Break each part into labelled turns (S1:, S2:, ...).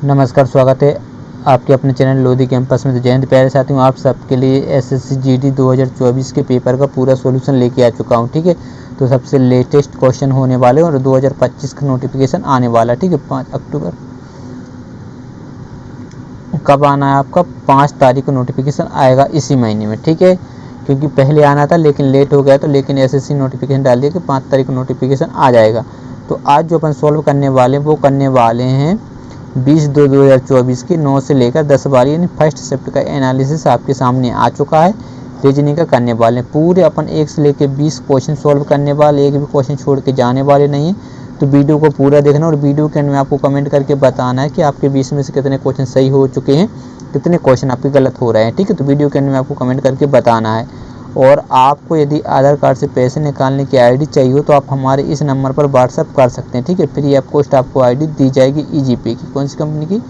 S1: नमस्कार, स्वागत है आपके अपने चैनल लोधी कैंपस में। तो जय हिंद प्यारे साथियों, आप सबके लिए एसएससी जीडी 2024 के पेपर का पूरा सॉल्यूशन लेके आ चुका हूं। ठीक है, तो सबसे लेटेस्ट क्वेश्चन होने वाले और 2025 का नोटिफिकेशन आने वाला। ठीक है, 5 अक्टूबर कब आना है आपका? 5 तारीख को नोटिफिकेशन आएगा इसी महीने में। ठीक है, क्योंकि पहले आना था लेकिन लेट हो गया, तो लेकिन एसएससी नोटिफिकेशन डाल दिया कि 5 तारीख को नोटिफिकेशन आ जाएगा। तो आज जो अपन सॉल्व करने वाले वो करने वाले हैं 20/2/2024 की 9 से लेकर 10 बारी यानी फर्स्ट शिफ्ट का एनालिसिस आपके सामने आ चुका है। रीजनिंग का करने वाले पूरे अपन 1 से लेकर 20 क्वेश्चन सॉल्व करने वाले, एक भी क्वेश्चन छोड़ के जाने वाले नहीं है। तो वीडियो को पूरा देखना और वीडियो के अंत में आपको कमेंट करके बताना है कि आपके 20 में से कितने क्वेश्चन सही हो चुके हैं, कितने क्वेश्चन आपके गलत हो रहे हैं। ठीक है, तो वीडियो के अंत में आपको कमेंट करके बताना है। और आपको यदि आधार कार्ड से पैसे निकालने की आईडी चाहिए हो तो आप हमारे इस नंबर पर व्हाट्सअप कर सकते हैं। ठीक है, फ्री ऑफ कॉस्ट आपको आईडी दी जाएगी ईजीपे की। कौन सी कंपनी की?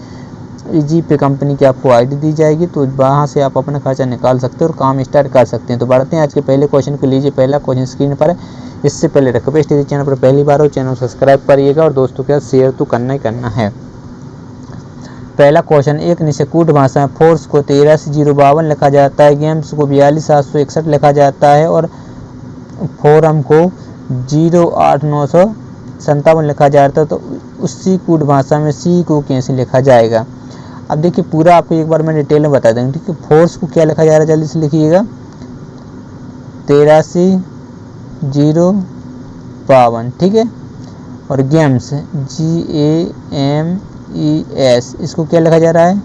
S1: ईजीपे कंपनी की आपको आईडी दी जाएगी, तो वहाँ से आप अपना खर्चा निकाल सकते हैं और काम स्टार्ट कर सकते हैं। तो बढ़ते हैं आज के पहले क्वेश्चन को। लीजिए, पहला क्वेश्चन स्क्रीन पर है। इससे पहले रिक्वेस्ट है, चैनल पर पहली बार हो चैनल सब्सक्राइब करिएगा और दोस्तों के साथ शेयर तो करना ही करना है। पहला क्वेश्चन, एक निषेकूट भाषा में फोर्स को 13,052 लिखा जाता है, गेम्स को 42,761 लिखा जाता है और फोरम को 08,957 लिखा जाता है। तो उसी कूट भाषा में सी को कैसे लिखा जाएगा? अब देखिए, पूरा आपको एक बार मैं डिटेल में बता देंगे। ठीक है, फोर्स को क्या लिखा जा रहा है, जल्दी से लिखिएगा। 83,052। ठीक है, और गेम्स GAMES इसको क्या लिखा जा रहा है?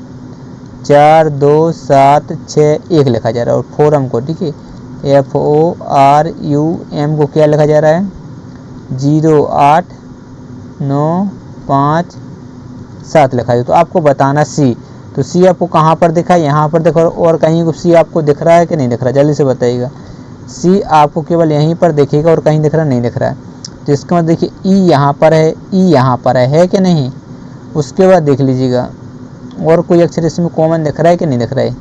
S1: 4,2,7,6,1 लिखा जा रहा है। और फोरम को, ठीक है, FORUM को क्या लिखा जा रहा है? 08,957 लिखा है। तो आपको बताना सी। तो सी आपको कहाँ पर दिखा है? यहाँ पर देखो। और कहीं सी आपको दिख रहा है कि नहीं दिख रहा है? जल्दी से बताइएगा। सी आपको केवल यहीं पर दिखेगा और कहीं दिख रहा नहीं दिख रहा है। तो इसका मतलब देखिए, ई यहाँ पर है, ई यहाँ पर है कि नहीं? उसके बाद देख लीजिएगा और कोई अक्षर इसमें कॉमन दिख रहा है कि नहीं दिख रहा है?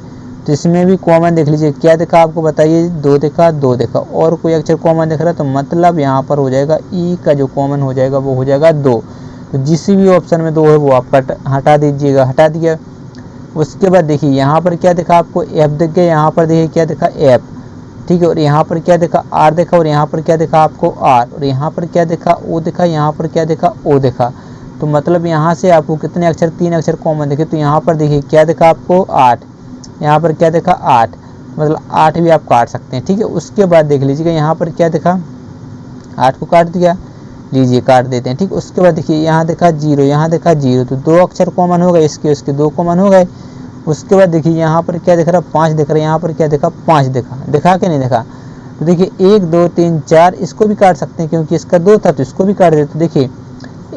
S1: तो इसमें भी कॉमन देख लीजिए। क्या दिखा आपको बताइए? 2 दिखा, 2 दिखा। और कोई अक्षर कॉमन दिख रहा है तो मतलब यहाँ पर हो जाएगा ई का जो कॉमन हो जाएगा वो हो जाएगा 2। तो जिस भी ऑप्शन में 2 है वो आप हटा दीजिएगा। हटा दिया। उसके बाद देखिए, यहाँ पर क्या दिखा आपको? एफ दिख गया। यहाँ पर देखिए क्या दिखा? एफ। ठीक है, और यहाँ पर क्या दिखा? आर दिखा। और यहाँ पर क्या दिखा आपको? आर। और यहाँ पर क्या दिखा? ओ दिखा। यहाँ पर क्या दिखा? ओ दिखा। तो मतलब यहाँ से आपको कितने अक्षर? 3 अक्षर कॉमन दिखे। तो यहाँ पर देखिए क्या दिखा आपको? 8। यहाँ पर क्या दिखा? 8। मतलब 8 भी आप काट सकते हैं। ठीक है, उसके बाद देख लीजिएगा यहाँ पर क्या दिखा? 8 को काट दिया। लीजिए, काट देते हैं। ठीक, उसके बाद देखिए यहाँ दिखा 0, यहाँ दिखा 0। तो 2 अक्षर कॉमन हो गए, इसके उसके 2 कॉमन हो गए। उसके बाद देखिए यहाँ पर क्या दिख रहा है? 5 दिख रहा है। यहाँ पर क्या दिखा? 5 दिखा। दिखा कि नहीं दिखा? तो देखिए 1 2 3 4 इसको भी काट सकते हैं क्योंकि इसका 2 था तो इसको भी काट देते। देखिए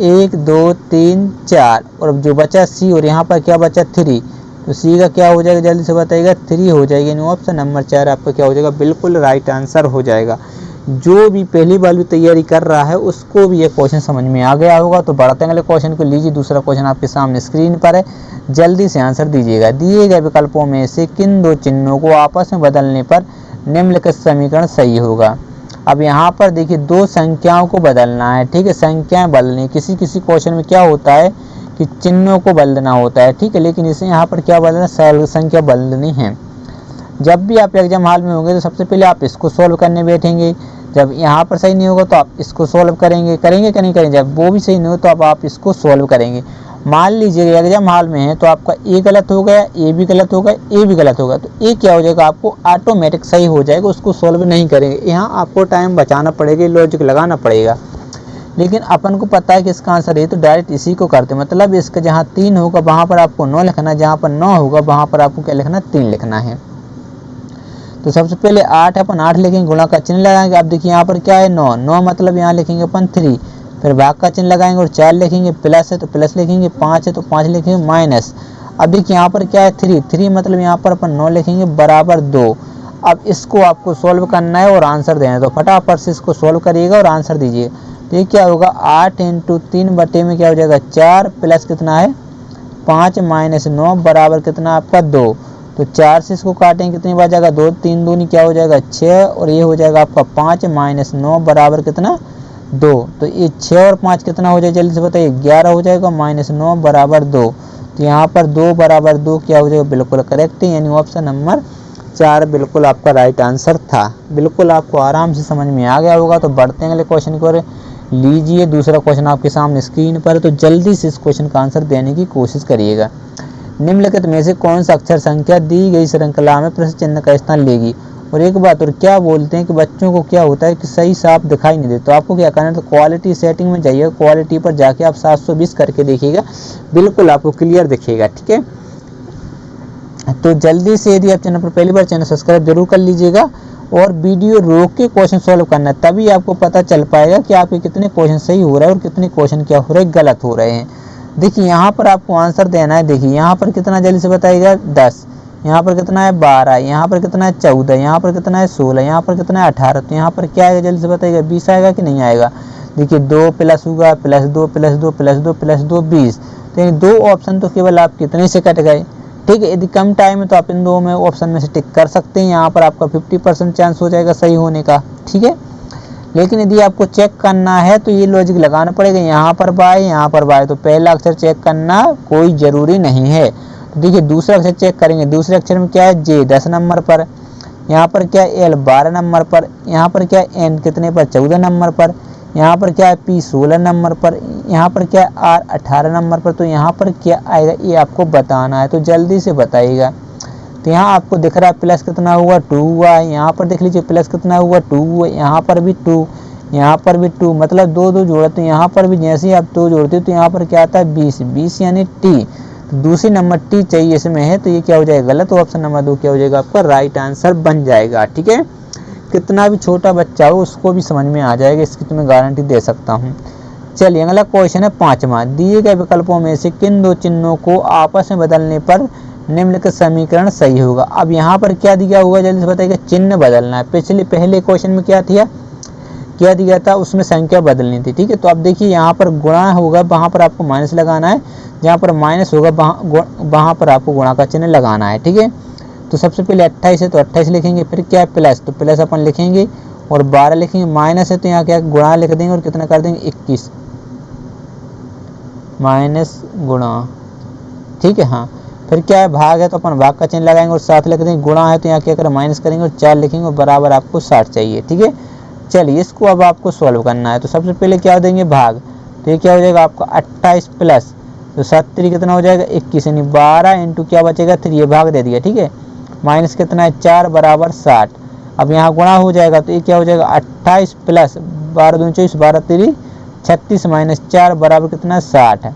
S1: 1 2 3 4 और अब जो बचा सी और यहाँ पर क्या बचा? 3। तो सी का क्या हो जाएगा? जल्दी से बताइएगा। 3 हो जाएगा। यानी ऑप्शन नंबर 4 आपका क्या हो जाएगा? बिल्कुल राइट आंसर हो जाएगा। जो भी पहली बार भी तैयारी कर रहा है उसको भी ये क्वेश्चन समझ में आ गया होगा। तो बढ़ते हैं अगले क्वेश्चन को। लीजिए, दूसरा क्वेश्चन आपके सामने स्क्रीन पर है, जल्दी से आंसर दीजिएगा। दिए गए विकल्पों में से किन 2 चिन्हों को आपस में बदलने पर निम्नलिखित समीकरण सही होगा? अब यहाँ पर देखिए 2 संख्याओं को बदलना है। ठीक है, संख्याएं बदलनी। किसी किसी क्वेश्चन में क्या होता है कि चिन्हों को बदलना होता है। ठीक है, लेकिन इसे यहाँ पर क्या बदलना? संख्या बदलनी है। जब भी आप एग्जाम हॉल में होंगे तो सबसे पहले आप इसको सॉल्व करने बैठेंगे। जब यहाँ पर सही नहीं होगा तो आप इसको सॉल्व करेंगे कि नहीं करेंगे? जब वो भी सही नहीं हो तो अब आप इसको सॉल्व करेंगे। मान लीजिए एग्जाम हॉल में है तो आपका ए गलत हो गया, ए भी गलत हो गया, ए भी गलत होगा। तो ए क्या हो जाएगा? आपको ऑटोमेटिक सही हो जाएगा। उसको सॉल्व नहीं करेंगे। यहाँ आपको टाइम बचाना पड़ेगा, लॉजिक लगाना पड़ेगा। लेकिन अपन को पता है कि इसका आंसर है तो डायरेक्ट इसी को करते। मतलब इसका जहाँ 3 होगा वहाँ पर आपको 9 लिखना है, जहाँ पर 9 होगा वहाँ पर आपको क्या लिखना? 3 लिखना है। तो सबसे पहले 8 अपन 8 लिखेंगे, गुणा का चिन्ह लगाएंगे। अब देखिए यहाँ पर क्या है? 9। 9 मतलब यहाँ लिखेंगे अपन 3। फिर भाग का चिन्ह लगाएंगे और 4 लिखेंगे। प्लस है तो प्लस लिखेंगे, 5 है तो 5 लिखेंगे, माइनस। अब देखिए यहाँ पर क्या है? 3। 3 मतलब यहाँ पर अपन 9 लिखेंगे बराबर 2। अब इसको आपको सॉल्व करना है और आंसर देना है। तो फटाफट से इसको सॉल्व करिएगा और आंसर दीजिए। तो ये क्या होगा? 8 × 3 बटे में क्या हो जाएगा? 4 प्लस कितना है? 5 माइनस 9 बराबर कितना आपका? 2। तो 4 से इसको काटेंगे कितनी बार जाएगा? 2 3 दूनी क्या हो जाएगा? 6 और ये हो जाएगा आपका 5 माइनस 9 बराबर कितना? 2। तो ये 6 और 5 कितना हो जाएगा? जल्दी से बताइए। 11 हो जाएगा। माइनस 9 बराबर 2। तो यहाँ पर 2 बराबर 2 क्या हो जाएगा, बिल्कुल करेक्ट है, यानी ऑप्शन नंबर 4 बिल्कुल आपका राइट आंसर था। बिल्कुल आपको आराम से समझ में आ गया होगा। तो बढ़ते हैं अगले क्वेश्चन को। लीजिए दूसरा क्वेश्चन आपके सामने स्क्रीन पर, तो जल्दी से इस क्वेश्चन का आंसर देने की कोशिश करिएगा। निम्नलिखित में से कौन सा अक्षर संख्या दी गई श्रृंखला में प्रश्न चिन्ह का स्थान लेगी। और एक बात और, क्या बोलते हैं कि बच्चों को क्या होता है कि सही साफ दिखाई नहीं देता, तो आपको क्या करना है, तो क्वालिटी सेटिंग में जाइए, क्वालिटी पर जाके आप 720 करके देखिएगा, बिल्कुल आपको क्लियर दिखेगा। ठीक है, तो जल्दी से यदि आप चैनल पर पहली बार, चैनल सब्सक्राइब जरूर कर लीजिएगा और वीडियो रोक के क्वेश्चन सॉल्व करना है, तभी आपको पता चल पाएगा कि आपके कितने क्वेश्चन सही हो रहे हैं और कितने क्वेश्चन क्या हो रहे हैं, गलत हो रहे हैं। देखिए यहाँ पर आपको आंसर देना है। देखिए यहाँ पर कितना, जल्दी से बताइएगा, 10, यहाँ पर कितना है 12, यहाँ पर कितना है 14, यहाँ पर कितना है 16, यहाँ पर कितना है 18, तो यहाँ पर क्या आएगा, जल्दी से बताइएगा, 20 आएगा कि नहीं आएगा। देखिए 2 प्लस होगा, +2 +2 +2 +2 20, तो यानी 2 ऑप्शन तो केवल आप कितने से कट गए। ठीक है, यदि कम टाइम है तो आप इन 2 में ऑप्शन में से टिक कर सकते हैं, यहाँ पर आपका 50% चांस हो जाएगा सही होने का। ठीक है, लेकिन यदि आपको चेक करना है तो ये लॉजिक लगाना पड़ेगा, यहाँ पर बाय, यहाँ पर बाय, तो पहला अक्षर चेक करना कोई ज़रूरी नहीं है। तो देखिए दूसरा अक्षर चेक करेंगे, दूसरे अक्षर में क्या है, जे 10 नंबर पर, यहाँ पर क्या है, एल 12 नंबर पर, यहाँ पर क्या है, एन कितने पर, 14 नंबर पर, यहाँ पर क्या है, पी 16 नंबर पर, यहाँ पर क्या है, आर 18 नंबर पर, तो यहाँ पर क्या आएगा ये आपको बताना है, तो जल्दी से बताइएगा। तो यहाँ आपको दिख रहा है प्लस कितना हुआ, 2 हुआ है, यहाँ पर देख लीजिए प्लस कितना हुआ, 2 हुआ, यहाँ पर भी 2, यहाँ पर भी 2, मतलब 2 2 जोड़े, तो यहाँ पर भी जैसे ही आप 2 जोड़ते हो तो यहाँ पर क्या आता है 20, 20 यानी टी, तो दूसरी नंबर टी चाहिए इसमें है, तो ये क्या हो जाएगा, गलत, तो ऑप्शन नंबर 2 क्या हो जाएगा, आपका राइट आंसर बन जाएगा। ठीक है, कितना भी छोटा बच्चा हो उसको भी समझ में आ जाएगा, इसकी तो मैं गारंटी दे सकता हूँ। चलिए अगला क्वेश्चन है 5वां, दिए गए विकल्पों में से किन 2 चिन्हों को आपस में बदलने पर निम्नलिखित समीकरण सही होगा। अब यहाँ पर क्या दिया हुआ, जल्दी से बताइएगा, चिन्ह बदलना है। पहले क्वेश्चन में क्या दिया था, उसमें संख्या बदलनी थी। ठीक है, तो अब देखिए यहाँ पर गुणा होगा, वहाँ पर आपको माइनस लगाना है, जहाँ पर माइनस होगा वहाँ पर आपको गुणा का चिन्ह लगाना है। ठीक है, तो सबसे पहले 28 है तो 28 लिखेंगे, फिर क्या है प्लस, तो प्लस अपन लिखेंगे और 12 लिखेंगे, माइनस है तो यहाँ क्या गुणा लिख देंगे और कितना कर देंगे 21 माइनस गुणा। ठीक है, हाँ, फिर क्या है भाग है तो अपन भाग का चिन्ह लगाएंगे और 7 लिख देंगे, गुणा है तो यहाँ क्या करें माइनस करेंगे और 4 लिखेंगे और बराबर आपको 60 चाहिए। ठीक है, चलिए इसको अब आपको सॉल्व करना है। तो सबसे पहले क्या देंगे भाग, तो ये क्या हो जाएगा आपका 28 प्लस, तो 70 कितना हो जाएगा 21, यानी 12 इंटू क्या बचेगा 3, ये भाग दे दिया। ठीक है, माइनस कितना है 4 बराबर 60, अब यहाँ गुणा हो जाएगा तो ये क्या हो जाएगा 28 प्लस 12 दूनी 24, 12 3 36 माइनस 4 बराबर कितना 60 है।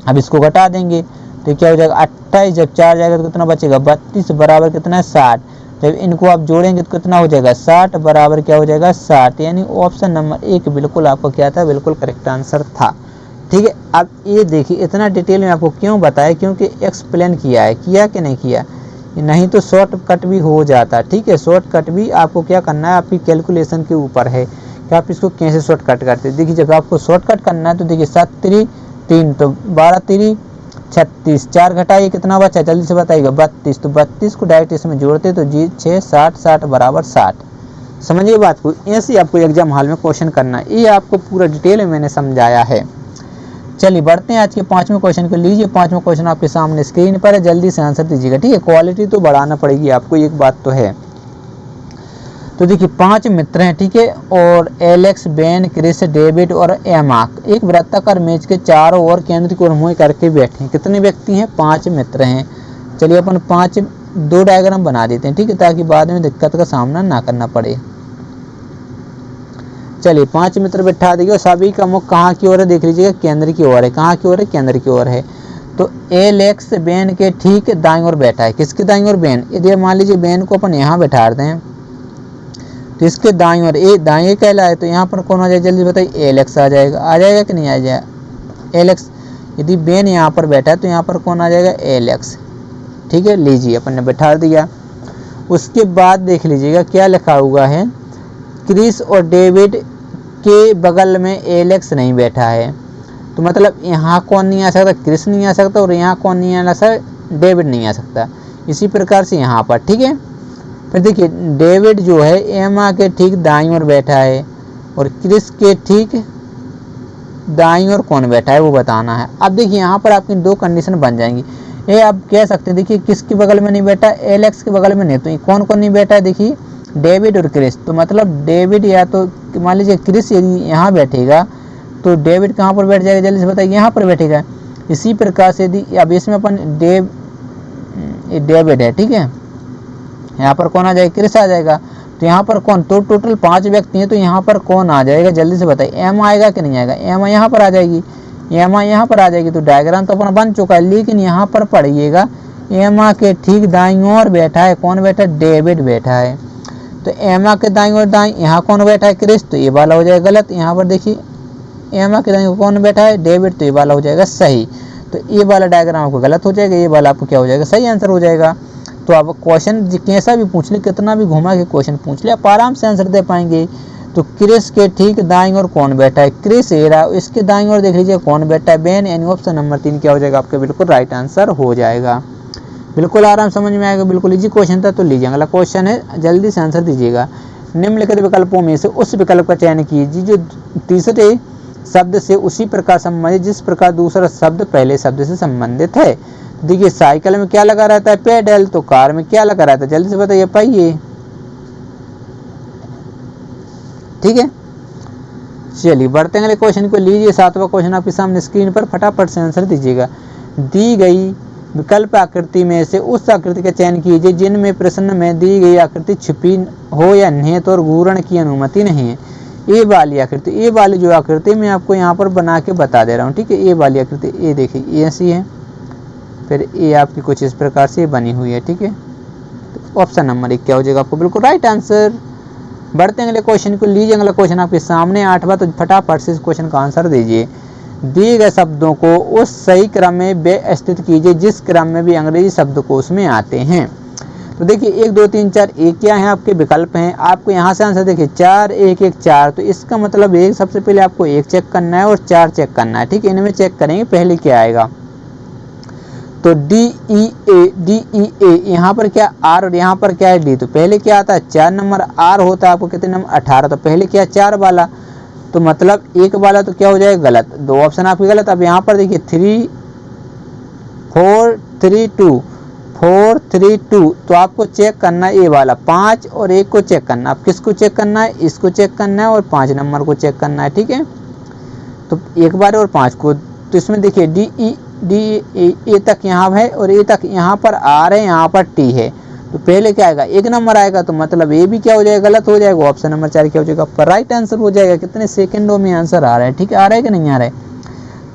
S1: अब इसको घटा देंगे तो क्या हो जाएगा 28, जब 4 जाएगा तो कितना बचेगा 32 बराबर कितना है 60, जब इनको आप जोड़ेंगे तो कितना हो जाएगा 60 बराबर क्या हो जाएगा 60, यानी ऑप्शन नंबर 1 बिल्कुल आपको क्या था, बिल्कुल करेक्ट आंसर था। ठीक है, अब ये देखिए इतना डिटेल में आपको क्यों बताया, क्योंकि एक्सप्लेन किया कि नहीं किया, नहीं तो शॉर्टकट भी हो जाता। ठीक है, शॉर्टकट भी आपको क्या करना है, आपकी कैलकुलेशन के ऊपर है कि आप इसको कैसे शॉर्टकट करते हैं। देखिए जब आपको शॉर्टकट करना है तो देखिए 7 3 3, तो 12 3 36, 4 घटाइए कितना बचा, जल्दी से बताइएगा 32, तो 32 को डायरेक्ट इसमें जोड़ते तो जी 6 60 60 बराबर 60। समझिए बात को, ऐसे आपको एग्जाम हॉल में क्वेश्चन करना है, ये आपको पूरा डिटेल में मैंने समझाया है। चलिए बढ़ते हैं आज के 5वें क्वेश्चन को। लीजिए 5वां क्वेश्चन आपके सामने स्क्रीन पर है, जल्दी से आंसर दीजिएगा। ठीक है, क्वालिटी तो बढ़ाना पड़ेगी आपको, एक बात तो है। तो देखिए 5 मित्र हैं, ठीक है, और एलेक्स, बेन, क्रिस, डेविड और एमा एक वृत्ताकार मेज के चारों ओर केंद्र की ओर मुंह करके बैठे हैं। कितने व्यक्ति हैं, 5 मित्र हैं। चलिए अपन 2 डायग्राम बना देते हैं, ठीक है, ताकि बाद में दिक्कत का सामना ना करना पड़े। चलिए 5 मित्र बैठा देंगे और सभी का मुख कहाँ की ओर है, देख लीजिएगा केंद्र की ओर है। कहाँ की ओर है, केंद्र की ओर है। तो एलेक्स बेन के ठीक दाईं ओर बैठा है। किसके दाईं ओर, बेन। यदि मान लीजिए बेन को अपन यहाँ बैठा देते हैं तो इसके दाईं ओर ए दाएं कहलाए, तो यहाँ पर कौन आ जाए, जल्दी बताइए, एलेक्स आ जाएगा कि नहीं आ जाएगा, एलेक्स। यदि बेन यहाँ पर बैठा है तो यहाँ पर कौन आ जाएगा, एलेक्स। ठीक है, लीजिए अपन ने बैठा दिया। उसके बाद देख लीजिएगा क्या लिखा हुआ है, क्रिस और डेविड के बगल में एलेक्स नहीं बैठा है। तो मतलब यहाँ कौन नहीं आ सकता, क्रिस नहीं आ सकता, और यहाँ कौन नहीं आ सकता, डेविड नहीं आ सकता। इसी प्रकार से यहाँ पर, ठीक है। फिर देखिए डेविड जो है एमा के ठीक दाईं ओर बैठा है और क्रिस के ठीक दाईं ओर कौन बैठा है वो बताना है। अब देखिए यहाँ पर आपकी दो कंडीशन बन जाएंगी। ये आप कह सकते हैं देखिए किसके बगल में नहीं बैठा, एलेक्स के बगल में नहीं, तो कौन कौन नहीं बैठा है, देखिए डेविड और क्रिस। तो मतलब डेविड या तो मान लीजिए क्रिस यदि यहाँ बैठेगा तो डेविड कहाँ पर बैठ जाएगा, जल्दी से बताइए, यहाँ पर बैठेगा। इसी प्रकार से यदि अब इसमें अपन डेविड है, ठीक है, यहाँ पर कौन आ जाएगा, क्रिस आ जाएगा। तो यहाँ पर कौन, तो टोटल 5 व्यक्ति हैं, तो यहाँ पर कौन आ जाएगा, जल्दी से बताइए, एम आएगा कि नहीं आएगा, एम यहाँ पर आ जाएगी, एम यहाँ पर आ जाएगी। तो डायग्राम तो अपना बन चुका है, लेकिन यहाँ पर पढ़िएगा एमा के ठीक दाईं ओर बैठा है कौन बैठा है, डेविड बैठा है। तो एमा के दाईं ओर दाईं यहाँ कौन बैठा है, क्रिस, तो ये वाला हो जाएगा गलत। यहाँ पर देखिए एमा के दाईं ओर कौन बैठा है, डेविड, तो ये वाला हो जाएगा सही। तो ये वाला डायग्राम आपको गलत हो जाएगा, ये वाला आपको क्या हो जाएगा, सही आंसर हो जाएगा। तो आप क्वेश्चन कैसा भी पूछ ले, कितना भी घुमा के क्वेश्चन पूछ ले, आप आराम से आंसर दे पाएंगे। तो क्रिस के ठीक दाईं ओर कौन बैठा है, क्रिस एरा, इसके दाईं ओर देख लीजिए कौन बैठा है, बेन, यानी ऑप्शन नंबर 3 क्या हो जाएगा आपका बिल्कुल राइट आंसर हो जाएगा। बिल्कुल आराम समझ में आएगा, बिल्कुल इजी क्वेश्चन था। तो लीजिए अगला क्वेश्चन है, जल्दी से आंसर दीजिएगा। निम्नलिखित विकल्पों में से उस विकल्प का चयन कीजिए जो तीसरे शब्द से उसी प्रकार संबंधित जिस प्रकार दूसरा शब्द पहले शब्द से संबंधित है। देखिए साइकिल में क्या लगा रहता है, पेडल, तो कार में क्या लगा रहता है, जल्दी से बताइए, पहिए, ठीक है। चलिए बढ़ते हैं अगले क्वेश्चन को। लीजिए 7वां क्वेश्चन आपके सामने स्क्रीन पर, फटाफट से आंसर दीजिएगा। दी गई विकल्प आकृति में से उस आकृति का चयन कीजिए जिनमें प्रश्न में दी गई आकृति छिपी हो या निहित और घूर्ण की अनुमति नहीं है। ये वाली आकृति, ये वाली जो आकृति मैं आपको यहाँ पर बना के बता दे रहा हूँ, ठीक है। ये वाली आकृति, ये देखिए ये ऐसी है, फिर ये आपकी कुछ इस प्रकार से बनी हुई है, ठीक है। तो ऑप्शन नंबर 1 क्या हो जाएगा आपको बिल्कुल राइट आंसर। बढ़ते हैं अगले क्वेश्चन को। लीजिए अगला क्वेश्चन आपके सामने 8वां, तो फटाफट से इस क्वेश्चन का आंसर दीजिए। दिए गए शब्दों को उस सही क्रम में व्यवस्थित कीजिए जिस क्रम में भी अंग्रेजी शब्दकोश में आते हैं। तो देखिए 1 2 3 4 एक क्या है आपके विकल्प हैं। आपको यहाँ से आंसर देखिए 4 1 1 4, तो इसका मतलब एक सबसे पहले आपको 1 चेक करना है और 4 चेक करना है, ठीक है। इनमें चेक करेंगे पहले क्या आएगा। तो डी ई ए यहाँ पर क्या आर और यहाँ पर क्या है डी, तो पहले क्या आता है 4 नंबर, आर होता है आपको कितने नंबर 18, तो पहले क्या 4 वाला, तो मतलब 1 वाला तो क्या हो जाएगा गलत, 2 ऑप्शन आपके गलत। अब यहाँ पर देखिए 3 4 3 2 4 3 2, तो आपको चेक करना है ये वाला 5 और 1 को चेक करना। आप किसको चेक करना है, इसको चेक करना है और 5 नंबर को चेक करना है, ठीक है। तो 1 बार और 5 को, तो इसमें देखिए डी ए तक यहाँ है और ए तक यहाँ पर आर है, यहाँ पर टी है, तो पहले क्या आएगा 1 नंबर आएगा, तो मतलब ये भी क्या हो जाएगा गलत हो जाएगा। ऑप्शन नंबर 4 क्या हो जाएगा आपका राइट आंसर हो जाएगा। कितने सेकंडों में आंसर आ रहा है, ठीक है, आ रहा है कि नहीं आ रहा है।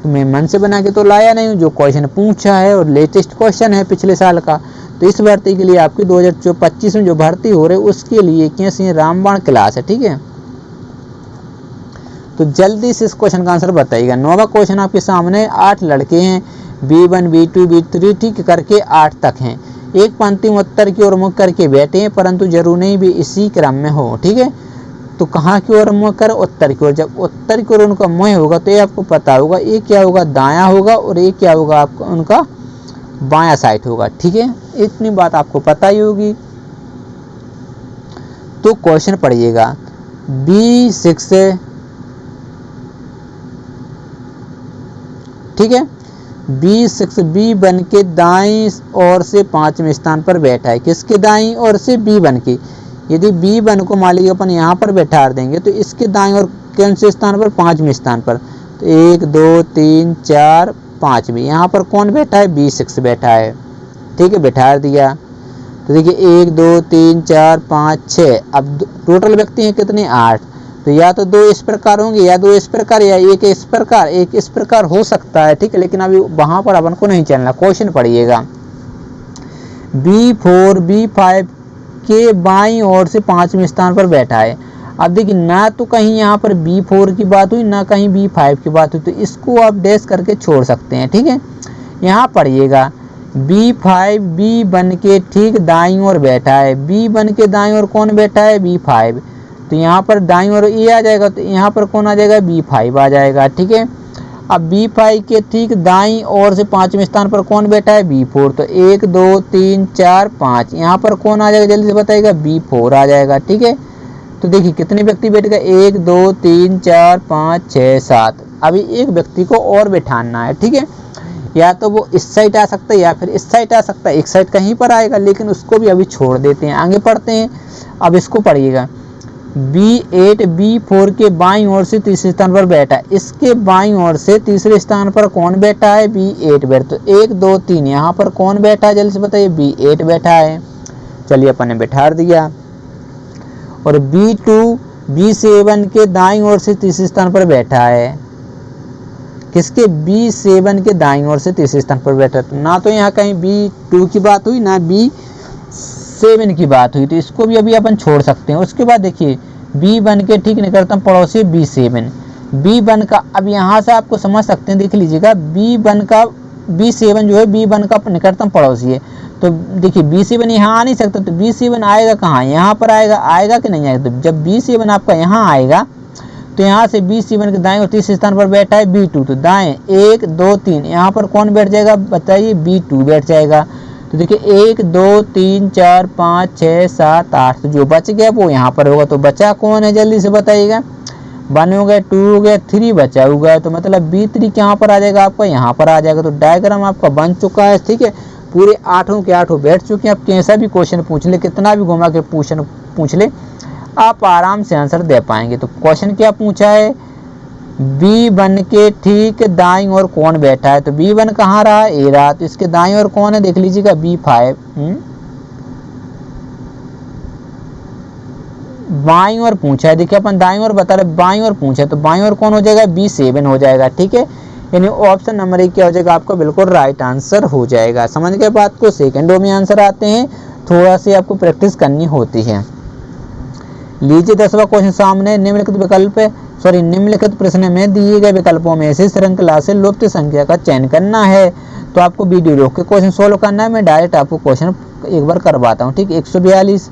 S1: तो मैं मन से बना के तो लाया नहीं हूँ, जो क्वेश्चन पूछा है और लेटेस्ट क्वेश्चन है पिछले साल का। तो इस भर्ती के लिए आपकी 2025 में जो भर्ती हो रही है उसके लिए कैसी रामबाण क्लास है, ठीक है। तो जल्दी से इस क्वेश्चन का आंसर बताइएगा। 9वां क्वेश्चन आपके सामने, 8 लड़के हैं, B1 B2 B3 ठीक करके 8 तक हैं। एक पंक्ति में उत्तर की ओर मुख करके बैठे हैं, परंतु जरूर नहीं भी इसी क्रम में हो, ठीक है। तो कहाँ की ओर मुख कर, उत्तर की ओर। जब उत्तर की ओर उनका मुँह होगा तो ये आपको पता होगा ये क्या होगा, दायां होगा, और ये क्या होगा आपका उनका बायां साइड होगा, ठीक है। इतनी बात आपको पता ही होगी। तो क्वेश्चन पढ़िएगा, B6 ठीक है, B6 B1 के दाईं ओर से 5वें स्थान पर बैठा है। किसके दाईं ओर से, B1 के। यदि B1 को मान लीजिए अपन यहाँ पर बैठा देंगे तो इसके दाईं ओर कौन से स्थान पर, 5वें स्थान पर। तो 1 2 3 4 5वें, यहाँ पर कौन बैठा है, B6 बैठा है, ठीक है, बैठा दिया। तो देखिए 1 2 3 4 5 6, अब टोटल व्यक्ति हैं कितने, 8। तो या तो 2 इस प्रकार होंगे या 2 इस प्रकार या एक इस प्रकार, एक इस प्रकार हो सकता है, ठीक है। लेकिन अभी वहां पर अपन को नहीं चलना। क्वेश्चन पढ़िएगा, B4 B5 के बाईं ओर से 5वें स्थान पर बैठा है। अब देखिए ना तो कहीं यहाँ पर B4 की बात हुई ना कहीं B5 की बात हुई, तो इसको आप डैश करके छोड़ सकते हैं, ठीक है। यहाँ पढ़िएगा, B5 B1 के ठीक दाईं ओर बैठा है। B1 के दाईं ओर कौन बैठा है, B5, तो यहाँ पर दाईं ओर ए आ जाएगा, तो यहाँ पर कौन आ जाएगा, B5 आ जाएगा, ठीक है। अब B5 के ठीक दाईं ओर से 5वें स्थान पर कौन बैठा है, B4, तो 1 2 3 4 5, यहाँ पर कौन आ जाएगा जल्दी से बताइएगा, B4 आ जाएगा, ठीक है। तो देखिए कितने व्यक्ति बैठ गए, 1 2 3 4 5 6 7, अभी एक व्यक्ति को और बिठाना है, ठीक है। या तो वो इस साइड आ सकता है या फिर इस साइड आ सकता है, एक साइड कहीं पर आएगा, लेकिन उसको भी अभी छोड़ देते हैं, आगे पढ़ते हैं। अब इसको पढ़िएगा, B8 B4 के बाईं ओर से तीसरे स्थान पर बैठा है। इसके बाईं ओर से तीसरे स्थान पर कौन बैठा है? B8 बैठा। तो 1 2 3 यहाँ पर कौन बैठा है जल्दी से बताइए? B8 बैठा है। चलिए अपन ने बैठा दिया। और B2 B7 के दाईं ओर से तीसरे स्थान पर बैठा है। किसके? B7 के दाईं ओर से तीसरे स्थान पर बैठा है। ना तो यहाँ कहीं B2 की बात हुई ना B7 की बात हुई, तो इसको भी अभी अपन छोड़ सकते हैं। उसके बाद देखिए B1 के ठीक निकटतम पड़ोसी B7। B1 का अब यहाँ से आपको समझ सकते हैं, देख लीजिएगा B1 का B7 जो है B1 का निकटतम पड़ोसी है। तो देखिए B7 यहाँ आ नहीं सकता, तो B7 आएगा कहाँ? यहाँ पर आएगा। आएगा कि नहीं आएगा? तो जब B7 आपका यहाँ आएगा तो यहाँ से B7 के दाएं और तीसरे स्थान पर बैठा है B2, तो दाएं 1 2 3 यहाँ पर कौन बैठ जाएगा बताइए? B2 बैठ जाएगा। तो देखिए 1 2 3 4 5 6 7 8, तो जो बच गया वो यहाँ पर होगा। तो बचा कौन है जल्दी से बताइएगा? 1 हो गया, 2 हो गया, 3 बचा हुआ है। तो मतलब B3 कहाँ पर आ जाएगा आपका? यहाँ पर आ जाएगा। तो डायग्राम आपका बन चुका है, ठीक है। पूरे 8 के 8 बैठ चुके हैं। आप कैसा भी क्वेश्चन पूछ ले, कितना भी घुमा के पूछ ले, आप आराम से आंसर दे पाएंगे। तो क्वेश्चन क्या पूछा है? B1 के ठीक दाईं ओर कौन बैठा है? तो B1 कहाँ रहा? ए रहा। तो इसके दाईं ओर कौन है देख लीजिएगा? B5। बाईं ओर पूछा है, देखिए अपन दाईं ओर बता रहे, बाईं ओर पूछा है, तो बाईं ओर कौन हो जाएगा? B7 हो जाएगा, ठीक है। यानी ऑप्शन नंबर 1 क्या हो जाएगा आपका? बिल्कुल राइट आंसर हो जाएगा। समझ गए बात को? सेकंडों में आंसर आते हैं, थोड़ा सी आपको प्रैक्टिस करनी होती है। लीजिए 10वां क्वेश्चन सामने। निम्नलिखित प्रश्न में दिए गए विकल्पों में से श्रृंखला से लुप्त संख्या का चयन करना है। तो आपको वीडियो रोक के क्वेश्चन सोल्व करना है। मैं डायरेक्ट आपको क्वेश्चन एक बार करवाता हूँ, ठीक। 142,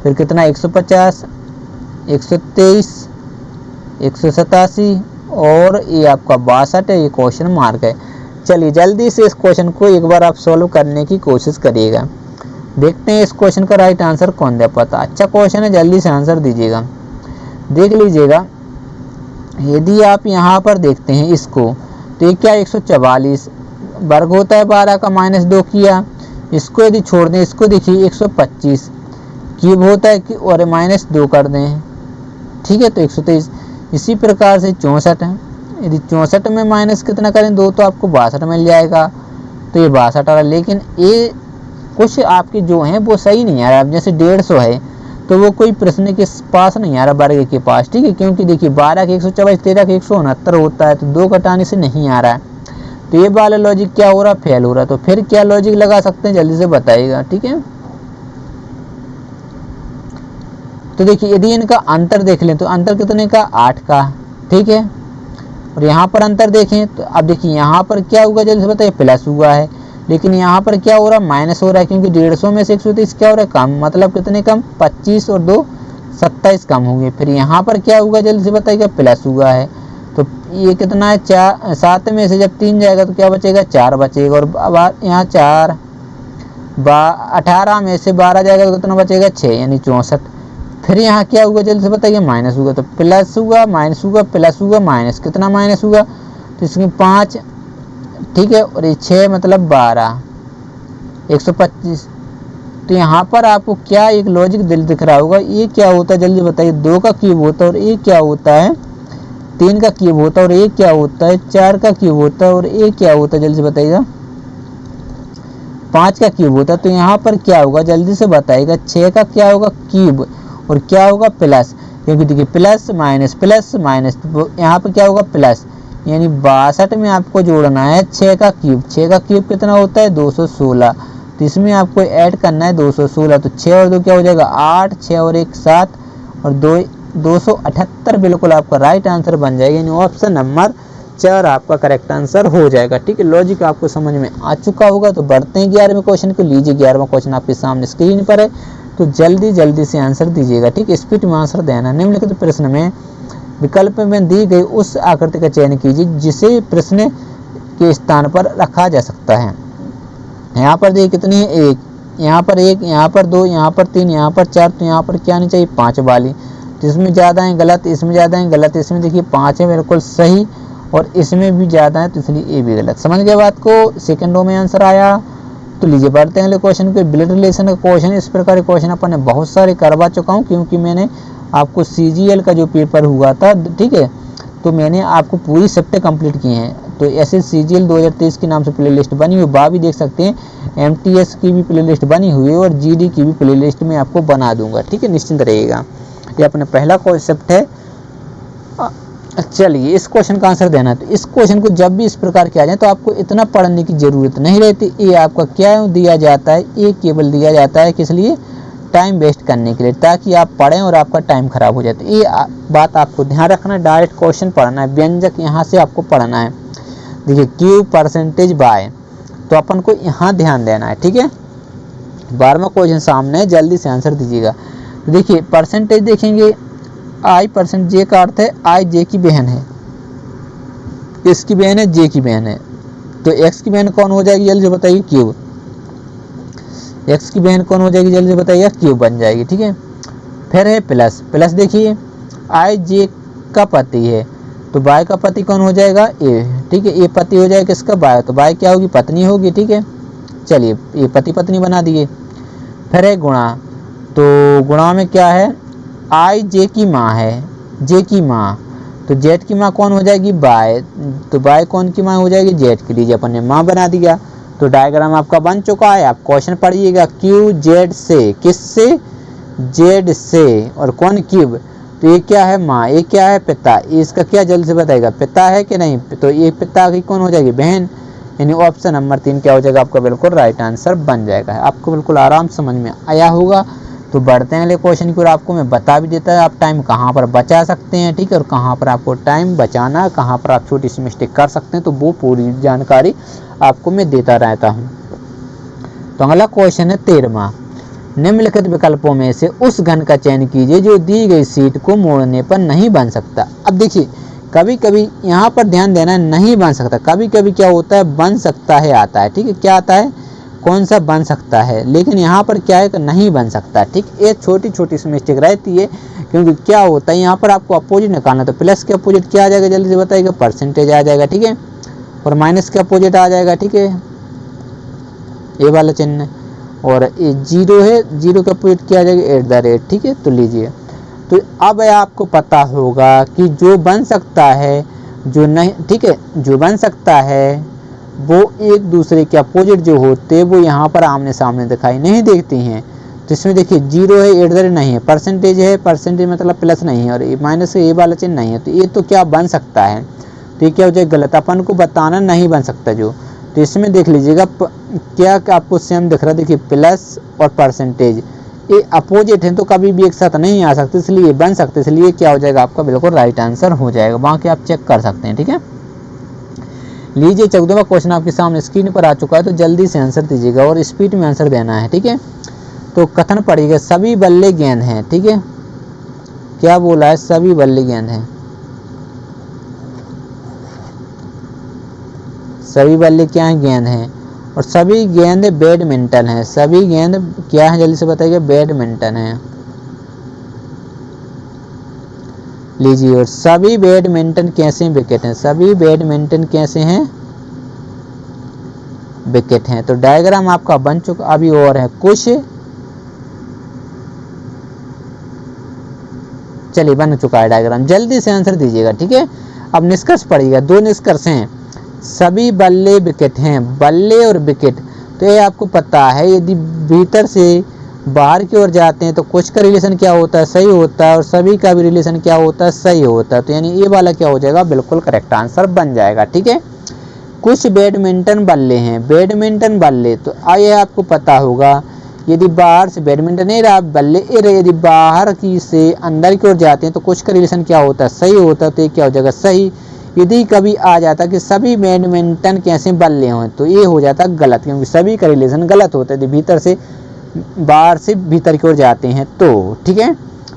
S1: फिर कितना? 150, 123, 187 और ये आपका 62 है। ये क्वेश्चन मार्क है। चलिए जल्दी से इस क्वेश्चन को एक बार आप सोल्व करने की कोशिश करिएगा। देखते हैं इस क्वेश्चन का राइट आंसर कौन दे पाता। अच्छा क्वेश्चन है, जल्दी से आंसर दीजिएगा। देख लीजिएगा, यदि आप यहाँ पर देखते हैं इसको, तो ये क्या? 144 वर्ग होता है 12 का -2 किया। इसको यदि छोड़ दें, इसको देखिए 125 क्यूब होता है कि और -2 कर दें, ठीक है। तो 123। इसी प्रकार से 64 है। यदि 64 में माइनस कितना करें? 2, तो आपको 62 मिल जाएगा। तो ये 62 आ रहा। लेकिन ये कुछ आपके जो हैं वो सही नहीं आ रहा। अब जैसे 150 है तो वो कोई प्रश्न के पास नहीं आ रहा, वर्ग के पास, ठीक है। क्योंकि देखिए 12 के 124, 13 के 169 होता है, तो 2 घटाने से नहीं आ रहा है। तो ये वाला लॉजिक क्या हो रहा? फेल हो रहा। तो फिर क्या लॉजिक लगा सकते हैं जल्दी से बताइएगा, ठीक है। तो देखिए यदि इनका अंतर देख लें तो अंतर कितने का? 8 का, ठीक है। और यहाँ पर अंतर देखें तो अब देखिए यहाँ पर क्या होगा जल्दी से बताइए? प्लस हुआ है। लेकिन यहाँ पर क्या हो रहा है? माइनस हो रहा है, क्योंकि 150 में से 130 क्या हो रहा है? कम। मतलब कितने कम? 25 और 2 27 कम होंगे। फिर यहाँ पर क्या होगा जल्दी से बताइएगा? प्लस हुआ है। तो ये कितना है? 7 में से जब 3 जाएगा तो क्या बचेगा? 4 बचेगा। और अब यहाँ 4 18 में से 12 जाएगा तो कितना बचेगा? 6, यानी 64। फिर यहाँ क्या हुआ जल्दी से बताइए? माइनस हुआ। तो प्लस हुआ, माइनस हुआ, प्लस हुआ, माइनस। कितना माइनस हुआ? तो इसमें 5, ठीक है। और ये 6 मतलब 12, 125। तो यहाँ पर आपको क्या एक लॉजिक दिख रहा होगा? ये क्या होता है जल्दी बताइए? 2 का क्यूब होता है और ये क्या होता है? 3 का क्यूब होता है और ये क्या होता है? 4 का क्यूब होता है और ये क्या होता है जल्दी से बताइएगा? 5 का क्यूब होता है। तो यहाँ पर क्या होगा जल्दी से बताइएगा? 6 का क्या होगा? क्यूब। और क्या होगा? प्लस। क्योंकि देखिए प्लस माइनस प्लस माइनस, तो यहाँ पर क्या होगा? प्लस। यानी 62 में आपको जोड़ना है 6 का क्यूब। 6 का क्यूब कितना होता है? 216। तो इसमें आपको ऐड करना है 216। तो 6 और 2 क्या हो जाएगा? 8, 6 और 1 7 और 2 278 बिल्कुल आपका राइट आंसर बन जाएगा। यानी ऑप्शन नंबर 4 आपका करेक्ट आंसर हो जाएगा, ठीक है। लॉजिक आपको समझ में आ चुका होगा। तो बढ़ते हैं 11वें क्वेश्चन को। लीजिए 11वां क्वेश्चन आपके सामने स्क्रीन पर है, तो जल्दी से आंसर दीजिएगा, ठीक है। स्पीड में आंसर देना। निम्नलिखित प्रश्न में विकल्प में दी गई उस आकृति का चयन कीजिए जिसे प्रश्न के स्थान पर रखा जा सकता है। यहाँ पर देखिए कितनी है? 1, यहाँ पर 1, यहाँ पर 2, यहाँ पर 3, यहाँ पर 4। तो यहाँ पर क्या नहीं चाहिए? 5 वाली। तो इसमें ज़्यादा है गलत, इसमें ज़्यादा है गलत, इसमें देखिए 5 है बिल्कुल सही। और इसमें भी ज़्यादा है, तो इसलिए ए भी गलत। समझ गए बात को? सेकंड रो में आंसर आया। तो लीजिए बढ़ते हैं अगले क्वेश्चन पे। ब्लड रिलेशन का क्वेश्चन, इस प्रकार के क्वेश्चन अपन ने बहुत सारे करवा चुका हूँ, क्योंकि मैंने आपको CGL का जो पेपर हुआ था, ठीक है, तो मैंने आपको पूरी शिफ्टें कंप्लीट की हैं। तो ऐसे CGL 2023 के नाम से प्लेलिस्ट बनी हुई, वह भी देख सकते हैं। MTS की भी प्लेलिस्ट बनी हुई है और GD की भी प्लेलिस्ट में आपको बना दूंगा, ठीक है, निश्चिंत रहिएगा। ये अपना पहला कॉन्सेप्ट है। चलिए इस क्वेश्चन का आंसर देना। तो इस क्वेश्चन को जब भी इस प्रकार किया जाए तो आपको इतना पढ़ने की जरूरत नहीं रहती। ये आपका क्या दिया जाता है, ये केवल दिया जाता है किस लिए? टाइम वेस्ट करने के लिए, ताकि आप पढ़ें और आपका टाइम खराब हो जाए। तो ये बात आपको ध्यान रखना, डायरेक्ट क्वेश्चन पढ़ना है, व्यंजक यहाँ से आपको पढ़ना है। देखिए क्यू परसेंटेज बाय, तो अपन को यहाँ ध्यान देना है, ठीक है। 12वां क्वेश्चन सामने है, जल्दी से आंसर दीजिएगा। तो देखिए परसेंटेज देखेंगे, आई परसेंट जे का अर्थ है आई जे की बहन है, इसकी बहन है, जे की बहन है। तो एक्स की बहन कौन हो जाएगी जल्दी से बताइए? क्यूब। एक्स की बहन कौन हो जाएगी जल्दी से बताइए? क्यूब बन जाएगी, ठीक है। फिर है प्लस, प्लस देखिए आई जे का पति है, तो बाय का पति कौन हो जाएगा? ए, ठीक है। ये पति हो जाएगा किसका? बाय, तो बाय क्या होगी? पत्नी होगी, ठीक है। चलिए ये पति पत्नी बना दिए। फिर है गुणा, तो गुणा में क्या है? आई जे की माँ है, जे की माँ, तो जेड की माँ कौन हो जाएगी? बाय, तो बाय कौन की माँ हो जाएगी? जेड की। लीजिए अपन ने माँ बना दिया। तो डायग्राम आपका बन चुका है। आप क्वेश्चन पढ़िएगा, क्यू जेड से, किससे? जेड से। और कौन? क्यूब। तो ये क्या है? माँ। ये क्या है? पिता। इसका क्या जल्द से बताएगा? पिता है कि नहीं? तो ये पिता की कौन हो जाएगी? बहन। यानी ऑप्शन नंबर 3 क्या हो जाएगा आपका? बिल्कुल राइट आंसर बन जाएगा। आपको बिल्कुल आराम समझ में आया होगा। तो बढ़ते हैं अगले क्वेश्चन की ओर। आपको मैं बता भी देता है आप टाइम कहाँ पर बचा सकते हैं, ठीक है, और कहाँ पर आपको टाइम बचाना, कहाँ पर आप छोटी सी मिस्टेक कर सकते हैं, तो वो पूरी जानकारी आपको मैं देता रहता हूँ। तो अगला क्वेश्चन है 13वां। निम्नलिखित विकल्पों में से उस घन का चयन कीजिए जो दी गई सीट को मोड़ने पर नहीं बन सकता। अब देखिए कभी कभी यहाँ पर ध्यान देना, नहीं बन सकता, कभी कभी क्या होता है? बन सकता है आता है, ठीक है। क्या आता है? कौन सा? बन सकता है। लेकिन यहाँ पर क्या है कि नहीं बन सकता, ठीक। ये छोटी छोटी सी मिस्टेक रहती है, क्योंकि क्या होता है यहाँ पर आपको अपोजिट निकालना। तो प्लस के अपोजिट क्या आ जाएगा जल्दी से बताइएगा? परसेंटेज आ जाएगा, ठीक है। और माइनस के अपोजिट आ जाएगा, ठीक है, ये वाला चिन्ह। और ये जीरो है, जीरो के अपोजिट क्या आ जाएगा? @ ठीक है। तो लीजिए, तो अब आपको पता होगा कि जो बन सकता है, जो नहीं, ठीक है, जो बन सकता है वो एक दूसरे के अपोजिट जो होते हैं वो यहाँ पर आमने सामने दिखाई नहीं देती हैं। तो इसमें देखिए जीरो है, @ नहीं है, परसेंटेज है, परसेंटेज मतलब प्लस नहीं है, और माइनस ये वाला चिन्ह नहीं है। तो ये तो क्या बन सकता है? तो ये क्या हो जाएगा? गलत। अपन को बताना नहीं बन सकता जो। तो इसमें देख लीजिएगा क्या आपको सेम दिख रहा है? देखिए प्लस और परसेंटेज ये अपोजिट है, तो कभी भी एक साथ नहीं आ सकते, इसलिए बन सकते, इसलिए क्या हो जाएगा आपका? बिल्कुल राइट आंसर हो जाएगा। बाकी आप चेक कर सकते हैं, ठीक है। लीजिए 14वां क्वेश्चन आपके सामने स्क्रीन पर आ चुका है, तो जल्दी से आंसर दीजिएगा और स्पीड में आंसर देना है, ठीक है। तो कथन पढ़िएगा, सभी बल्ले गेंद हैं, ठीक है। क्या बोला है? सभी बल्ले गेंद हैं, सभी बल्ले क्या हैं? गेंद हैं। और सभी गेंद बैडमिंटन है, सभी गेंद क्या है जल्दी से बताइए? बैडमिंटन है। लीजिए, और सभी बैडमिंटन कैसे विकेट हैं? सभी बैडमिंटन कैसे हैं? विकेट हैं। तो डायग्राम आपका बन चुका, अभी और है कुछ, चलिए बन चुका है डायग्राम, जल्दी से आंसर दीजिएगा, ठीक है। अब निष्कर्ष पढ़िएगा, 2 निष्कर्ष हैं। सभी बल्ले विकेट हैं, बल्ले और विकेट, तो ये आपको पता है यदि भीतर से बाहर की ओर जाते हैं तो कुछ का रिलेशन क्या होता है? सही होता है, और सभी का भी रिलेशन क्या होता है? सही होता है। तो यानी ये वाला क्या हो जाएगा? बिल्कुल करेक्ट आंसर बन जाएगा, ठीक है। कुछ बैडमिंटन बल्ले हैं, बैडमिंटन बल्ले, तो आइए आपको पता होगा यदि बाहर से बैडमिंटन नहीं रहा, बल्ले ए रहे, यदि बाहर की से अंदर की ओर जाते हैं तो कुछ का रिलेशन क्या होता है? सही होता है, तो ये क्या हो जाएगा? सही। यदि कभी आ जाता कि सभी बैडमिंटन कैसे बल्ले हों तो ये हो जाता गलत, क्योंकि सभी का रिलेशन गलत होता है, यदि भीतर से बाहर से भीतर की ओर जाते हैं तो, ठीक है।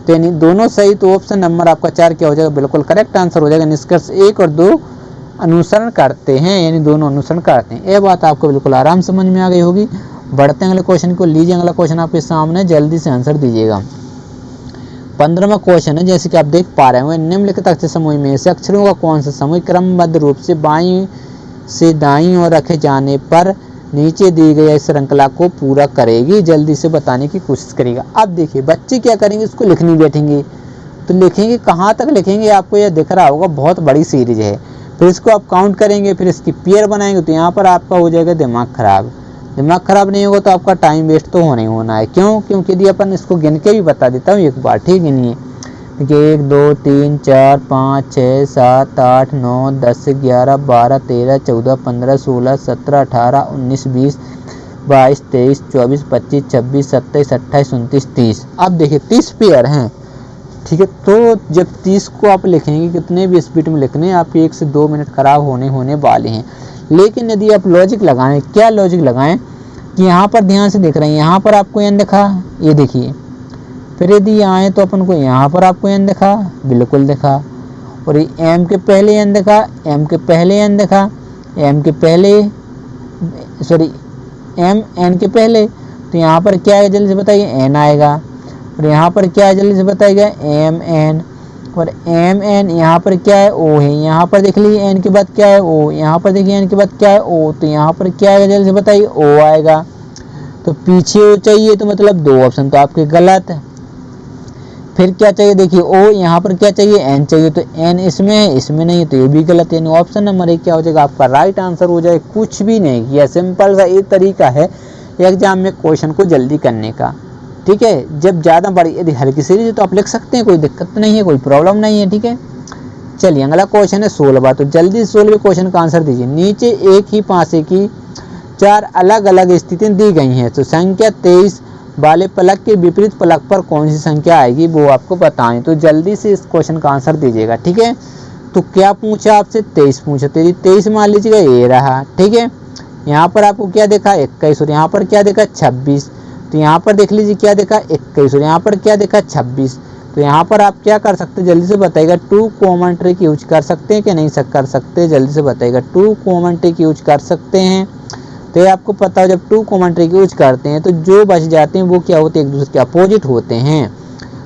S1: तो यानी दोनों सही, तो ऑप्शन नंबर आपका 4 क्या हो जाएगा? बिल्कुल करेक्ट आंसर हो जाएगा। निष्कर्ष 1 और 2 अनुसरण करते हैं, यानी दोनों अनुसरण करते हैं। ये बात आपको बिल्कुल आराम समझ में आ गई होगी। बढ़ते हैं अगले क्वेश्चन को। लीजिए अगला क्वेश्चन आपके सामने, जल्दी से आंसर दीजिएगा। 15वां क्वेश्चन है, जैसे कि आप देख पा रहे हैं, निम्नलिखित अक्षर समूह में से अक्षरों का कौन सा समूह क्रमबद्ध रूप से बाईं से दाईं ओर रखे जाने पर नीचे दी गई श्रृंखला को पूरा करेगी, जल्दी से बताने की कोशिश करेगा। अब देखिए बच्चे क्या करेंगे, इसको लिखने बैठेंगे तो लिखेंगे, कहाँ तक लिखेंगे आपको यह दिख रहा होगा, बहुत बड़ी सीरीज है। फिर इसको आप काउंट करेंगे, फिर इसकी पेयर बनाएंगे, तो यहाँ पर आपका हो जाएगा दिमाग खराब। दिमाग खराब नहीं होगा तो आपका टाइम वेस्ट तो होना ही होना है। क्यों? क्योंकि यदि अपन इसको गिन के भी बता देता हूँ एक बार, ठीक गिनिए। देखिए 1 2 3 4 5 6 7 8 9 10 11 12 13 14 15 16 17 18 19 20 22 23 24 25 26 27 28 29 30। अब देखिए 30 पेयर हैं, ठीक है। तो जब 30 को आप लिखेंगे, कितने भी स्पीड में लिखने हैं, आपके 1 से 2 मिनट खराब होने वाले हैं। लेकिन यदि आप लॉजिक लगाएं, क्या लॉजिक लगाएं कि यहाँ पर ध्यान से देख रहे हैं, यहाँ पर आपको एन दिखा, ये देखिए। फिर यदि आए तो अपन को यहाँ पर आपको एन दिखा, बिल्कुल दिखा। और ये एम के पहले एन दिखा, एम के पहले एन दिखा, एम के पहले सॉरी एम एन के पहले। तो यहाँ पर क्या है जल्दी से बताइए, एन आएगा। और यहाँ पर क्या है जल्दी से बताइएगा, एम एन। और एम एन यहाँ पर क्या है, ओ है। यहाँ पर देख लीजिए एन के बाद क्या है, ओ। यहाँ पर देखिए एन के बाद क्या है, ओ। तो यहाँ पर क्या आएगा जल्दी से बताइए, ओ आएगा। तो पीछे ओ चाहिए तो मतलब 2 ऑप्शन तो आपके गलत है। फिर क्या चाहिए, देखिए ओ, यहाँ पर क्या चाहिए, एन चाहिए, तो एन इसमें है, इसमें नहीं, तो ये भी गलत है। यानी ऑप्शन नंबर 1 क्या हो जाएगा आपका राइट आंसर हो जाए। कुछ भी नहीं किया, सिंपल सा एक तरीका है एग्जाम में क्वेश्चन को जल्दी करने का, ठीक है। जब ज़्यादा बड़ी यदि हल्की सीरीज है तो आप लिख सकते हैं, कोई दिक्कत नहीं है, कोई प्रॉब्लम नहीं है, ठीक है। चलिए अगला क्वेश्चन है 16वां। तो जल्दी 16वें क्वेश्चन का आंसर दीजिए। नीचे एक ही पासे की 4 अलग अलग स्थितियाँ दी गई हैं, तो संख्या 23 वाले पलक के विपरीत पलक पर कौन सी संख्या आएगी वो आपको बताएं। तो जल्दी से इस क्वेश्चन का आंसर दीजिएगा, ठीक है। तो क्या पूछा आपसे, 23 पूछा। 23 मान लीजिएगा ये रहा, ठीक है। यहाँ पर आपको क्या देखा, 21। और यहाँ पर क्या देखा, 26। तो यहाँ पर देख लीजिए क्या देखा, 21। और यहाँ पर क्या देखा, 26। तो यहाँ पर आप क्या कर सकते हैं जल्दी से बताइएगा, 2 कॉमन ट्रिक यूज कर सकते हैं कि नहीं कर सकते, जल्दी से बताइएगा। 2 कॉमन ट्रिक यूज कर सकते हैं। तो ये आपको पता है जब 2 कॉमन ट्रिक यूज करते हैं तो जो बच जाते हैं वो क्या होते हैं, एक दूसरे के अपोजिट होते हैं।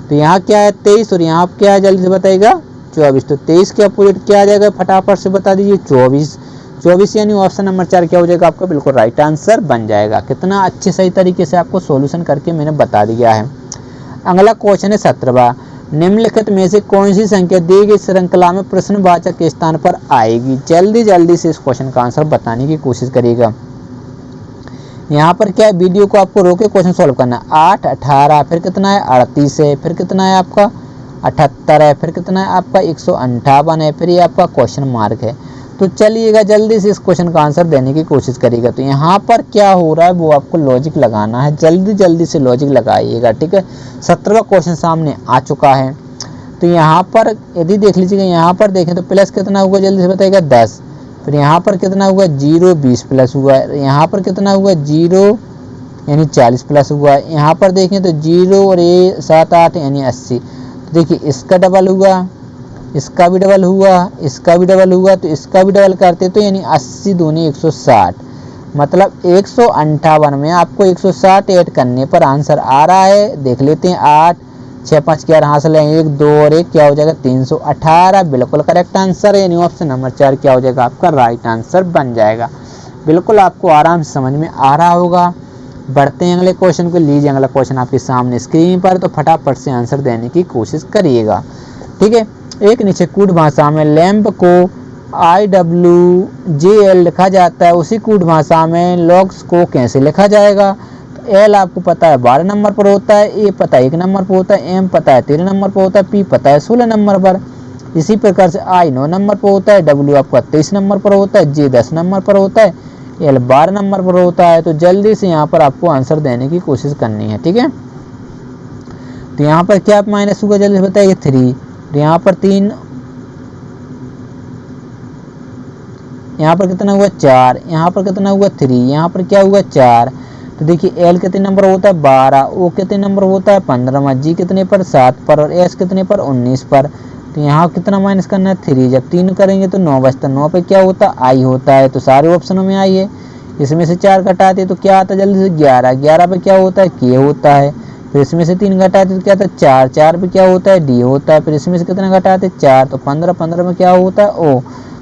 S1: तो यहाँ क्या है 23 और यहाँ क्या है जल्दी से बताइएगा, 24। तो 23 के अपोजिट क्या आ जाएगा, फटाफट से बता दीजिए, 24। 24 यानी ऑप्शन नंबर 4 क्या हो जाएगा आपका बिल्कुल राइट आंसर बन जाएगा। कितना अच्छे सही तरीके से आपको सॉल्यूशन करके मैंने बता दिया है। अगला क्वेश्चन है 17वां। निम्नलिखित में से कौन सी संख्या दी गई श्रृंखला में प्रश्नवाचक के स्थान पर आएगी। जल्दी जल्दी से इस क्वेश्चन का आंसर बताने की कोशिश करिएगा। यहाँ पर क्या है, वीडियो को आपको रोके क्वेश्चन सॉल्व करना है। 8 18, फिर कितना है 38 है, फिर कितना है आपका 78 है, फिर कितना है आपका 158 है, फिर ये आपका क्वेश्चन मार्क है। तो चलिएगा जल्दी से इस क्वेश्चन का आंसर देने की कोशिश करिएगा। तो यहाँ पर क्या हो रहा है वो आपको लॉजिक लगाना है, जल्दी जल्दी से लॉजिक लगाइएगा, ठीक है। 17वां क्वेश्चन सामने आ चुका है। तो यहाँ पर यदि देख लीजिएगा, यहाँ पर देखें तो प्लस कितना हुआ जल्दी से बताइएगा, 10। फिर यहाँ पर कितना हुआ, 0 20 प्लस हुआ। यहाँ पर कितना हुआ, 0 यानी 40 प्लस हुआ। यहाँ पर देखें तो 0 और ये 7 8 यानी 80। तो देखिए इसका डबल हुआ, इसका भी डबल हुआ, इसका भी डबल हुआ, तो इसका भी डबल करते तो यानी 80 दूनी 160, मतलब 158 में आपको 160 ऐड करने पर आंसर आ रहा है। देख लेते हैं, 8 6 5 11 हासिल है, 1 2 और 1 क्या हो जाएगा 318, बिल्कुल करेक्ट आंसर है। यानी ऑप्शन नंबर 4 क्या हो जाएगा आपका राइट आंसर बन जाएगा। बिल्कुल आपको आराम से समझ में आ रहा होगा। बढ़ते हैं अगले क्वेश्चन को। लीजिए अगला क्वेश्चन आपके सामने स्क्रीन पर, तो फटाफट से आंसर देने की कोशिश करिएगा, ठीक है। एक नीचे कूट भाषा में लैंप को IWJL लिखा जाता है, उसी कूट भाषा में लॉग्स को कैसे लिखा जाएगा। तो एल आपको पता है 12 नंबर पर होता है, ए पता है 1 नंबर पर होता है, एम पता है 13 नंबर पर होता है, पी पता है 16 नंबर पर। इसी प्रकार से आई 9 नंबर पर होता है, डब्ल्यू आपका 23 नंबर पर होता है, जे 10 नंबर पर होता है, एल 12 नंबर पर होता है। तो जल्दी से यहाँ पर आपको आंसर देने की कोशिश करनी है, ठीक है। तो यहाँ पर क्या माइनस होगा जल्दी से बताइए, 3। यहाँ पर 3, यहाँ पर कितना हुआ 4, यहाँ पर कितना हुआ 3, यहाँ पर क्या हुआ 4। तो देखिए एल कितने नंबर होता है 12, ओ कितने नंबर होता है 15, जी कितने पर 7 पर, और एस कितने पर 19 पर। तो यहाँ कितना माइनस करना है 3, जब 3 करेंगे तो 9 बचता, 9 पे क्या होता है आई होता है। तो सारे ऑप्शनों में आई है, इसमें से 4 घटाते तो क्या आता है जल्दी से 11, 11 पे क्या होता है के होता है। फिर इसमें से 3 घटाते तो क्या था 4, 4 पे क्या होता है डी होता है। फिर इसमें से कितना घटाते 4, तो 15, 15 में क्या होता है ओ।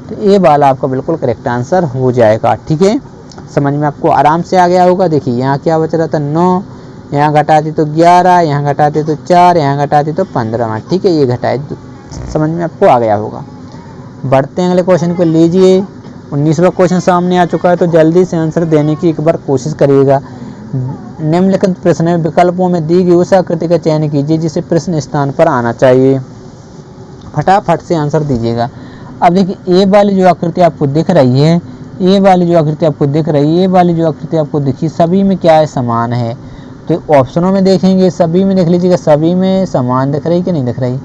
S1: तो ये वाला आपका बिल्कुल करेक्ट आंसर हो जाएगा। ठीक है, समझ में आपको आराम से आ गया होगा। देखिए यहाँ क्या बच रहा था 9, यहाँ घटाते तो 11, यहाँ घटाते तो 4, यहाँ घटाते तो 15। ठीक है, ये घटाए तो समझ में आपको आ गया होगा। बढ़ते हैं अगले क्वेश्चन को। लीजिए 19वां क्वेश्चन सामने आ चुका है, तो जल्दी से आंसर देने की एक बार कोशिश करिएगा। निम्नलिखित प्रश्न में विकल्पों में दी गई उस आकृति का चयन कीजिए जिसे प्रश्न स्थान पर आना चाहिए। फटाफट से आंसर दीजिएगा। अब देखिए ये वाली जो आकृति आपको दिख रही है, ये वाली जो आकृति आपको दिख रही है, ये वाली जो आकृति आपको दिखी, सभी में क्या है समान है। तो ऑप्शनों में देखेंगे, सभी में देख लीजिएगा, सभी में समान दिख रही कि नहीं दिख रही,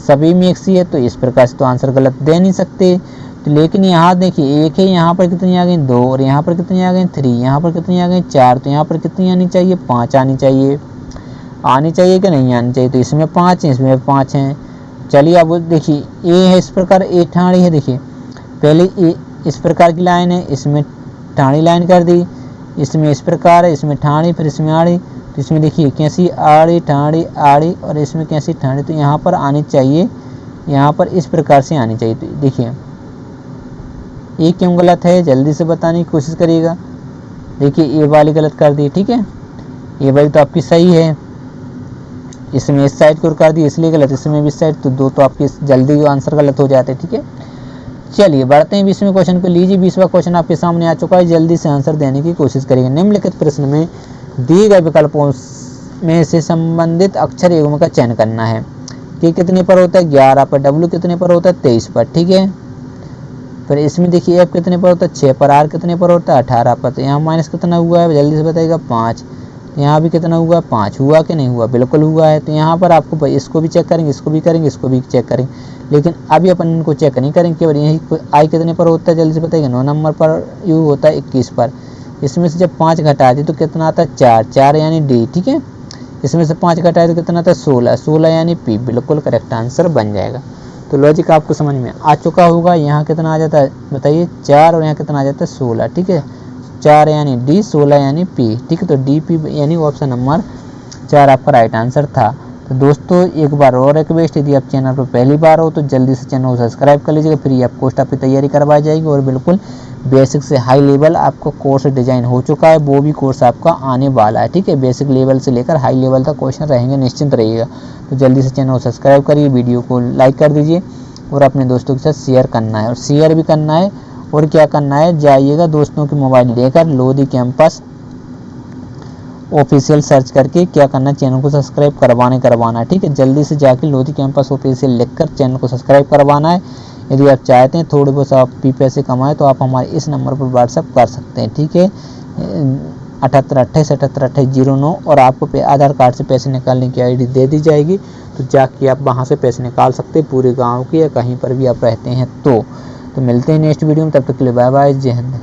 S1: सभी में एक सी है। तो इस प्रकार से तो आंसर गलत दे नहीं सकते। तो लेकिन यहाँ देखिए एक है, यहाँ पर कितनी आ गई 2, और यहाँ पर कितनी आ गई 3, यहाँ पर कितनी आ गई 4, तो यहाँ पर कितनी आनी चाहिए 5 आनी चाहिए। आनी चाहिए कि नहीं आनी चाहिए, तो इसमें 5 है, इसमें 5 हैं। चलिए अब देखिए ए है इस प्रकार, ए ठाड़ी है। देखिए पहले ए इस प्रकार की लाइन है, इसमें ठाड़ी लाइन कर दी, इसमें इस प्रकार है, इसमें ठाड़ी, फिर इसमें आड़ी। तो इसमें देखिए कैसी आड़ी ठाड़ी आड़ी, और इसमें कैसी ठाड़ी, तो यहाँ पर आनी चाहिए, यहाँ पर इस प्रकार से आनी चाहिए। तो देखिए ये क्यों गलत है, जल्दी से बताने की कोशिश करिएगा। देखिए ये वाली गलत कर दी। ठीक है, ये वाली तो आपकी सही है, इसमें इस साइड को कर दी इसलिए गलत, इसमें भी साइड, तो 2 तो आपके जल्दी आंसर गलत हो जाते हैं। ठीक है, चलिए बढ़ते हैं 20वें क्वेश्चन को। लीजिए 20वां क्वेश्चन आपके सामने आ चुका है, जल्दी से आंसर देने की कोशिश करिएगा। निम्नलिखित प्रश्न में दिए गए विकल्पों में से संबंधित अक्षर युग्म का चयन करना है। कि कितने पर होता है 11 पर, डब्ल्यू कितने पर होता है 23 पर। ठीक है, फिर इसमें देखिए एफ कितने पर होता है 6 पर, आर कितने पर होता है 18 पर। तो यहाँ माइनस कितना हुआ है जल्दी से बताइएगा 5। यहाँ भी कितना हुआ 5, हुआ कि नहीं हुआ, बिल्कुल हुआ है। तो यहाँ पर आपको इसको भी चेक करेंगे, इसको भी करेंगे, इसको भी चेक करेंगे, लेकिन अभी अपन इनको चेक नहीं करेंगे। केवल यही आई कितने पर होता है जल्दी से बताइएगा 9 नंबर पर, यू होता है 21 पर। इसमें से जब 5 घटा दी तो कितना आता है 4, 4 यानी डी। ठीक है, इसमें से 5 घटाए तो कितना आता है 16, 16 यानी पी। बिल्कुल करेक्ट आंसर बन जाएगा। तो लॉजिक आपको समझ में आ चुका होगा। यहाँ कितना आ जाता है बताइए 4, और यहाँ कितना आ जाता है 16। ठीक है, 4 यानी डी, 16 यानी पी। ठीक है, तो डी पी यानी ऑप्शन नंबर 4 आपका राइट आंसर था। तो दोस्तों एक बार और रिक्वेस्ट, यदि आप चैनल पर पहली बार हो तो जल्दी से चैनल को सब्सक्राइब कर लीजिएगा। फ्री आप पोस्ट आपकी तैयारी करवाई जाएगी, और बिल्कुल बेसिक से हाई लेवल आपका कोर्स डिजाइन हो चुका है, वो भी कोर्स आपका आने वाला है। ठीक है, बेसिक लेवल से लेकर हाई लेवल तक क्वेश्चन रहेंगे, निश्चिंत रहिएगा। तो जल्दी से चैनल को सब्सक्राइब करिए, वीडियो को लाइक कर दीजिए, और अपने दोस्तों के साथ शेयर करना है, और शेयर भी करना है। और क्या करना है, जाइएगा दोस्तों की मोबाइल लेकर लोधी कैंपस ऑफिशियल सर्च करके क्या करना है, चैनल को सब्सक्राइब करवाना है। ठीक है, जल्दी से जाके लोधी कैंपस ऑफिशियल लिखकर चैनल को सब्सक्राइब करवाना है। यदि आप चाहते हैं थोड़े बहुत आप भी पैसे कमाएं तो आप हमारे इस नंबर पर व्हाट्सअप कर सकते हैं। ठीक है, 7828782809, और आपको आधार कार्ड से पैसे निकालने की आईडी दे दी जाएगी। तो जाके आप वहां से पैसे निकाल सकते हैं, पूरे गाँव की या कहीं पर भी आप रहते हैं। तो मिलते हैं नेक्स्ट वीडियो में, तब तक के लिए बाय बाय, जय हिंद।